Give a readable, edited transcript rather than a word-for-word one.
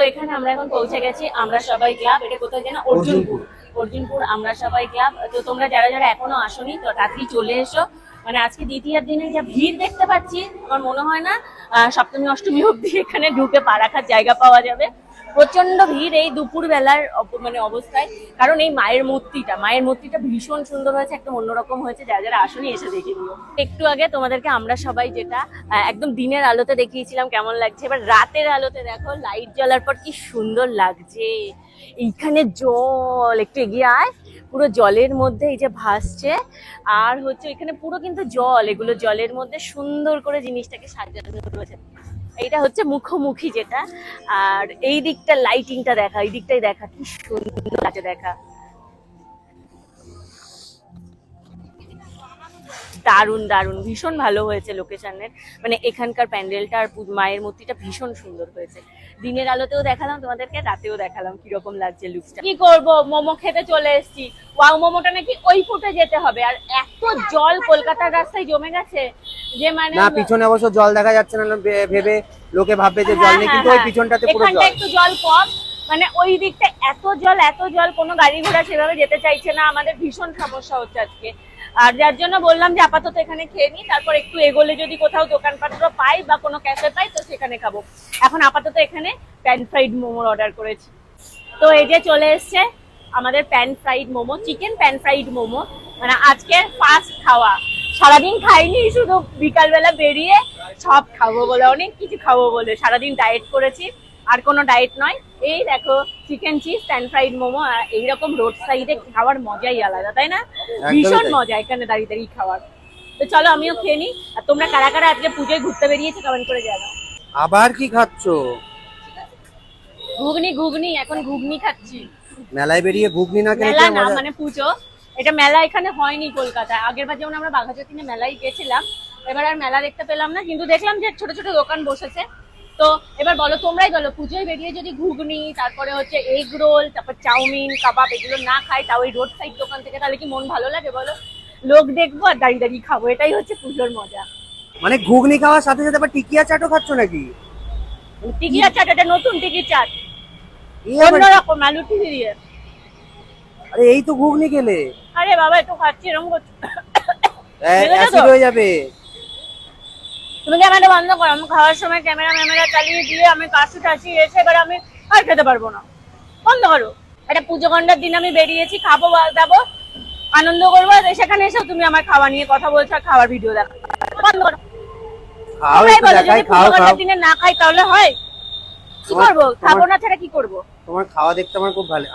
এখানে আমরা এখন পৌঁছে গেছি আমরা সবাই ক্লাব। এটা কোথায় যেন অর্জুনপুর, অর্জুনপুর আমরা সবাই ক্লাব। তো তোমরা যারা যারা এখনো আসোনি তো তাড়াতাড়ি চলে এসো। মানে আজকে দ্বিতীয় দিনে যা ভিড় দেখতে পাচ্ছি আমার মনে হয় না সপ্তমী অষ্টমী অবধি এখানে ঢুকে পা রাখার জায়গা পাওয়া যাবে। প্রচন্ড ভিড় এই দুপুর বেলার মানে অবস্থায়, কারণ এই মায়ের মূর্তিটা ভীষণ সুন্দর হয়েছে, একদম অন্যরকম হয়েছে। যারা যারা আসেনি এসে দেখে নিও। একটু আগে তোমাদেরকে আমরা সবাই যেটা একদম দিনের আলোতে দেখিয়েছিলাম কেমন লাগছে, এবার রাতের আলোতে দেখো লাইট জ্বলার পর কি সুন্দর লাগছে। এইখানে জল, একটু এগিয়ে আয়, পুরো জলের মধ্যে এই যে ভাসছে, আর হচ্ছে এখানে পুরো কিন্তু জল, এগুলো জলের মধ্যে সুন্দর করে জিনিসটাকে সাজানো রয়েছে। এইটা হচ্ছে মুখোমুখি যেটা, আর এই দিকটা লাইটিংটা দেখা, এই দিকটাই দেখা, কি সুন্দর লাগছে দেখা। দারুণ দারুণ, ভীষণ ভালো হয়েছে লোকেশনের, মানে এখানকার প্যান্ডেলটা আর মায়ের মূর্তিটা ভীষণ সুন্দর হয়েছে। দিনের আলোতেও দেখালাম তোমাদেরকে, রাতেও দেখালাম কিরকম লাগছে লুকসটা। কি করবো, মোমো খেতে চলে এসেছি। ওয়াও মোমোটা নাকি ওই ফুটে যেতে হবে, আর এত জল কলকাতার রাস্তায় জমে গেছে যে মানে না, পিছনে অবশ্য জল দেখা যাচ্ছে না, ভেবে লোকে ভাববে যে জল নেই, কিন্তু ওই পিছনটাতে পুরো জল। এখানটা একটু জল কম, মানে ওই দিকটা এত জল, কোনো গাড়ি ঘোড়া সেভাবে যেতে চাইছে না। আমাদের ভীষণ সমস্যা হচ্ছে আজকে, আর যার জন্য বললাম যে আপাতত এখানে খেয়ে নিই, তারপর একটু এগোলে যদি কোথাও দোকানপত্র পাই বা কোনো ক্যাফে পাই তো সেখানে খাবো। এখন আপাতত এখানে প্যান ফ্রাইড মোমোর অর্ডার করেছি। তো এই যে চলে এসছে আমাদের pan fried momo, chicken pan fried momo, মানে আজকের ফার্স্ট খাওয়া। সারাদিন খাইনি, শুধু বিকালবেলা বেরিয়ে সব খাবো বলে, অনেক কিছু খাবো বলে সারাদিন ডায়েট করেছি। আর কোনো ডায়েট নয়, এই দেখো chicken cheese pan fried momo. এইরকম রোড সাইডে খাওয়ার মজাই আলাদা, তাই না? ভীষণ মজা এখানে দাঁড়িয়ে দাঁড়িয়ে খাওয়ার। তো চলো আমিও খেয়ে নিই। আর তোমরা কারা কারা আজকে পুজোয় ঘুরতে বেরিয়েছো কমেন্ট করে জানাও। আবার কি খাচ্ছো? ঘুগনি, এখন ঘুগনি খাচ্ছি। মেলায় বেরিয়ে ঘুগনি না খেলে মেলা না, মানে পুজো। এটা মেলা এখানে হয়নি কলকাতায়। আগের বার যেমন আমরা বাঘাযতীনে মেলায় গেছিলাম, এবার আর মেলা দেখতে পেলাম না, কিন্তু দেখলাম যে ছোট ছোট দোকান বসেছে। তো এবার বলো, তোমরাই বলো, পুজোয় বেরিয়ে যদি ঘুগনি, তারপরে হচ্ছে এগ রোল, তারপর চাউমিন, কাবাব এগুলো না খাই, তাও ওই রোড সাইড দোকান থেকে, তাহলে কি মন ভালো লাগে বলো? লোক দেখবো আর দাঁড়িয়ে দাঁড়িয়ে খাবো, এটাই হচ্ছে পুজোর মজা। মানে ঘুগনি খাওয়ার সাথে সাথে আবার টিকিয়া চাটও খাচ্ছ নাকি? টিকিয়া চাট, এটা নতুন টিকি চাট, অন্যরকম আলু টিকি দিয়ে। আরে এই তো ঘুগনি খেলে। আরে বাবা, একটু খাচ্ছি, এরকম করছি, অ্যাসিড হয়ে যাবে। তুমি ক্যামেরা বন্ধ করো। আমি খাওয়ার সময় ক্যামেরা চালিয়ে দিয়ে আমি কাশি টাশি এসে এবার আমি আর খেতে পারবো না, বন্ধ করো। একটা পুজো গন্ডার দিন আমি বেরিয়েছি, খাবো দাবো, আনন্দ করবো, সেখানে এসেও তুমি আমার খাওয়া নিয়ে কথা বলছো আর খাওয়ার ভিডিও দেখো, বন্ধ করো। পুজো গন্ডার দিনে না খাই তাহলে হয়? কি করবো, খাবো না ছাড়া কি করবো? তোমার খাওয়া দেখতে আমার খুব ভালো।